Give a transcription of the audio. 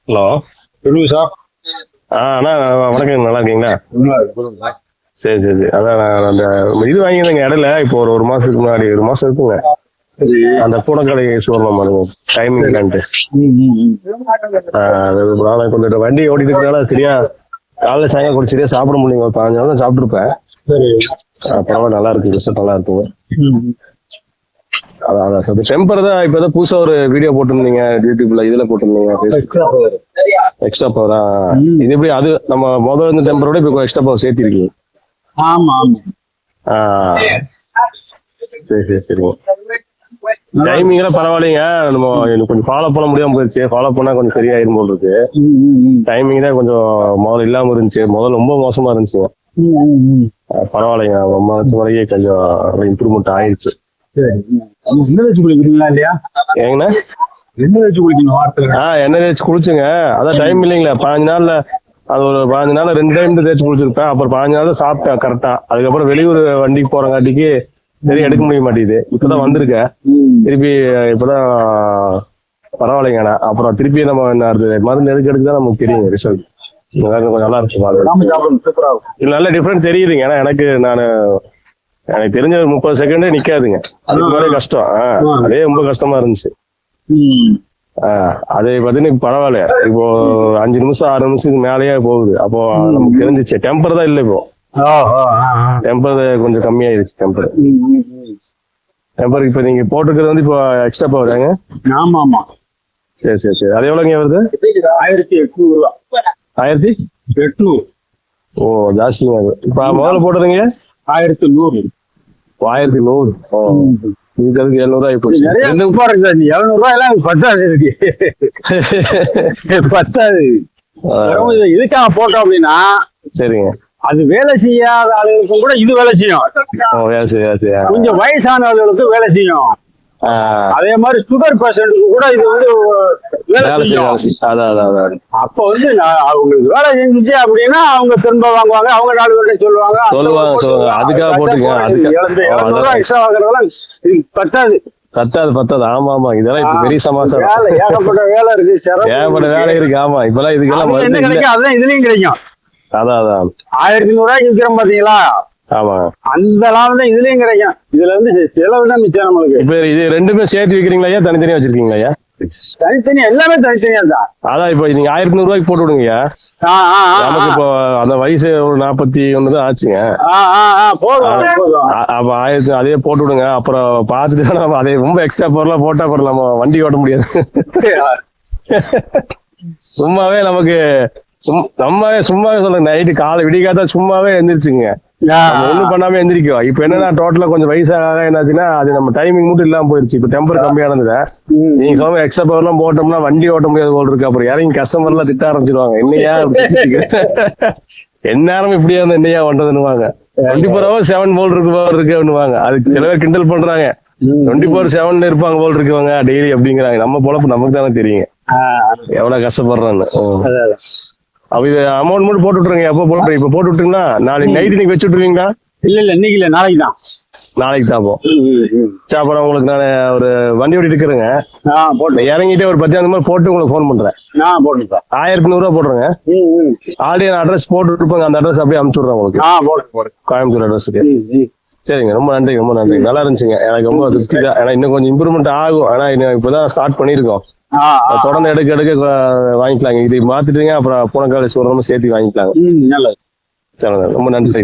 Hello. சொல்லுங்க sir. அண்ணா வணக்கம், நல்லா இருக்கீங்களா? சொல்லுங்க. சரி சரி சரி. அதான் நான் அந்த இது வாங்கியிருந்தேங்க இடையில, இப்போ ஒரு மாசத்துக்கு முன்னாடி, ஒரு மாசம் இருக்குங்க. அந்த பூனைக்கடை சொல்லணும் பாருங்க, டைமிங் இல்லான்ட்டு. நான் கொஞ்சம் வண்டி ஓடிட்டு இருக்கனால சரியா காலைல சாயங்காலம் கொஞ்சம் சரியா சாப்பிட முடியுங்க. ஒரு 15 நாள் தான் சாப்பிட்டுருப்பேன். சரி. பரவாயில்ல, நல்லா இருக்கு, ரிசல்ட் நல்லா இருக்குங்க. அதான் சார், டெம்பர் தான் இப்போ ஏதோ புதுசா ஒரு வீடியோ போட்டிருந்தீங்க யூடியூப்ல, இதுல போட்டிருந்தீங்க எக்ஸ்ட்ரா பவரா? இது எப்படி அது நம்ம முதல்ல இருந்த டெம்பரோட இப்போ எக்ஸ்ட்ரா பவர் சேர்த்திருக்கீங்க? ஆமா ஆமா. சரி சரி சரிங்க. டைமிங் எல்லாம் பரவாயில்லைங்க. நம்ம கொஞ்சம் ஃபாலோ பண்ண முடியாம போயிருச்சு. ஃபாலோ பண்ணா கொஞ்சம் சரியாயிரும் போல் இருக்கு. டைமிங் தான் கொஞ்சம் முதல்ல இல்லாம இருந்துச்சு. முதல்ல ரொம்ப மோசமா இருந்துச்சுங்க. பரவாயில்லைங்க, ரொம்ப லட்சம் வரைக்கும் கொஞ்சம் இம்ப்ரூவ்மெண்ட் ஆயிடுச்சு. எண்ணெய் வச்சு குளிக்கிறீங்களா இல்லையா? ஏங்கண்ணா, எண்ணெய் வச்சு குளிக்கணும் வாரத்துல. எண்ணெய் தேய்ச்சி குளிச்சுங்க. அதான் டைம் இல்லைங்களா, 15 நாள்ல அது ஒரு 15 நாள்ல 2 டைம் தேய்ச்சி குளிச்சிருப்பேன். அப்புறம் 15 நாள் சாப்பிட்டேன் கரெக்டா. அதுக்கப்புறம் வெளியூர் வண்டிக்கு போறங்காட்டிக்கு சரி எடுக்க முடிய மாட்டேங்குது. இப்பதான் வந்திருக்கேன் திருப்பி. இப்பதான் பரவாயில்லைங்கண்ணா. அப்புறம் திருப்பி நம்ம மருந்து எடுக்கிறதுக்கு தான் நமக்கு தெரியும் ரிசல்ட். கொஞ்சம் நல்லா இருக்கு, நல்ல டிஃபரெண்ட் தெரியுதுங்க. ஏன்னா எனக்கு தெரிஞ்ச 30 செகண்டே நிக்காதுங்க. அதுக்கு மேலே கஷ்டம். அதே ரொம்ப கஷ்டமா இருந்துச்சு. அது பாத்தீங்கன்னா பரவாயில்ல, இப்போ 5 நிமிஷம் 6 நிமிஷத்துக்கு மேலேயே போகுது. அப்போ நமக்கு தெரிஞ்சிச்சு டெம்பர் தான் இல்லை. இப்போ டெம்பர் கொஞ்சம் கம்மியாயிருச்சு. டெம்பர் இப்ப நீங்க போட்டுக்கிறது வந்து இப்போ எக்ஸ்ட்ரா பவராங்க? ஆமா ஆமா. சரி சரி சரி. அது எவ்வளவுங்க வருது? 1800. 1800. ஓ, ஜாஸ்திங்க. அது இப்ப முதல்ல போட்டதுங்க 1100. 1100. இதுக்கு அதுக்கு 700 ஆகி போச்சு. நிறைய சூப்பா இருக்கு சார். 700 எல்லாம் பத்தாது இருக்கு. பத்தாது. இதுக்காக போட்டோம் அப்படின்னா சரிங்க, அது வேலை செய்யாத ஆளுகளுக்கும் கூட இது வேலை செய்யும். கொஞ்சம் வயசான ஆளுகளுக்கு வேலை செய்யும். அதே மாதிரி சுகர் பேஷண்ட்டுக்கு கூட இது வந்து வேலை செய்யும். அப்ப வந்து அவங்களுக்கு வேலை செஞ்சுச்சு அப்படின்னா அவங்க திரும்ப வாங்குவாங்க. அவங்க 4 பேர்ட்ட சொல்லுவாங்க. அதுக்காக போட்டுருக்கேன். எக்ஸ்ட்ரா வாங்குறதெல்லாம் பத்தாது. ஆமா ஆமா, இதெல்லாம் இப்ப பெரிய சமாச்சாரம். ஏகப்பட்ட வேலை இருக்கு, ஏகப்பட்ட வேலை இருக்கு. ஆமா, இப்பெல்லாம் இதுக்கெல்லாம் என்ன கிடைக்கும் அதுதான் இதுலயும் கிடைக்கும். அதான் 1100 விற்கிறோம் பாத்தீங்களா? ஆமா, அந்த லாபம் தான் இதுலயும் கிடைக்கும். இதுல வந்து செலவு தான் மிச்சம் நம்மளுக்கு. இப்ப இது ரெண்டுமே சேர்த்து விக்கிறீங்களா ஐயா, தனித்தனியா வச்சிருக்கீங்களா ஐயா? தனித்தனியா, எல்லாமே தனித்தனியா தான். அதான் இப்ப நீங்க 1100 போட்டு விடுங்க. நமக்கு இப்போ அந்த வயசு ஒரு 41 தான் ஆச்சுங்க. அப்ப 1000 அதே போட்டு விடுங்க. அப்புறம் பாத்துட்டு நம்ம அதே ரொம்ப எக்ஸ்ட்ரா பொருளா போட்டா அப்புறம் நம்ம வண்டி ஓட்ட முடியாது. சும்மாவே நமக்கு சும்மாவே சொல்லுங்க, நைட்டு காலை விடிகாத்தா சும்மாவே எந்திரிச்சுங்க. ஒண்ணும் பண்ணாம எந்திரிக்கும். இப்ப என்னன்னா டோட்டலா கொஞ்சம் வயசாக என்னாச்சுன்னா அது நம்ம டைமிங் மட்டும் இல்லாம போயிருச்சு. இப்ப டெம்பர் கம்மியானதுல நீங்க சொல்ல எக்ஸ்ட்ரா பவர் எல்லாம் போட்டோம்னா வண்டி ஓட்ட முடியாது போல் இருக்கு. அப்புறம் இறங்கி கஸ்டமர் எல்லாம் திட்ட ஆரம்பிச்சிருவாங்க, என்னையா எந்நேரம் இப்படியா இருந்தா என்னையா பண்றதுன்னுவாங்க. 24/7 போல் இருக்கு அப்படின்னுவாங்க. அதுக்கு சில பேர் கிண்டல் பண்றாங்க, 24/7 இருப்பாங்க போல் இருக்குவாங்க டெய்லி அப்படிங்கிறாங்க. நம்ம பொழப்பு நமக்கு தானே தெரியுங்க எவ்வளவு கஷ்டப்படுறான்னு. அப்ப இது அமௌண்ட் மட்டும் போட்டு விட்டுருங்க. எப்போ போட்டு இப்ப போட்டு விட்டுருங்கன்னா நாளைக்கு நைட்டு நீங்க வச்சு விட்டுருவீங்களா? இல்ல இன்னைக்கு இல்ல, நாளைக்கு தான். நாளைக்கு தான் போ. அப்புறம் உங்களுக்கு நான் ஒரு வண்டி ஓடி இருக்கிறேங்க, இறங்கிட்டே ஒரு 10 அந்த மாதிரி போட்டு உங்களுக்கு ஃபோன் பண்றேன். 1100 போடுறேங்க. ஆல்ரெடி நான் அட்ரஸ் போட்டு இருப்பாங்க, அந்த அட்ரஸ் அப்படியே அனுப்பிச்சு விடுறேன் உங்களுக்கு, கோயம்புத்தூர் அட்ரஸுக்கு. சரிங்க, ரொம்ப நன்றி, ரொம்ப நன்றி. நல்லா இருந்துச்சுங்க, எனக்கு ரொம்ப திருப்தி தான். ஏன்னா இன்னும் கொஞ்சம் இம்ப்ரூவ்மெண்ட் ஆகும். ஆனா இப்பதான் ஸ்டார்ட் பண்ணிருக்கோம். தொடர்ந்து எடுக்க வாங்கிக்கலாங்க. இது மாத்திட்டுங்க, அப்புறம் பூனைக்காலை சோறமும் சேர்த்து வாங்கிக்கலாங்க. ரொம்ப நன்றி.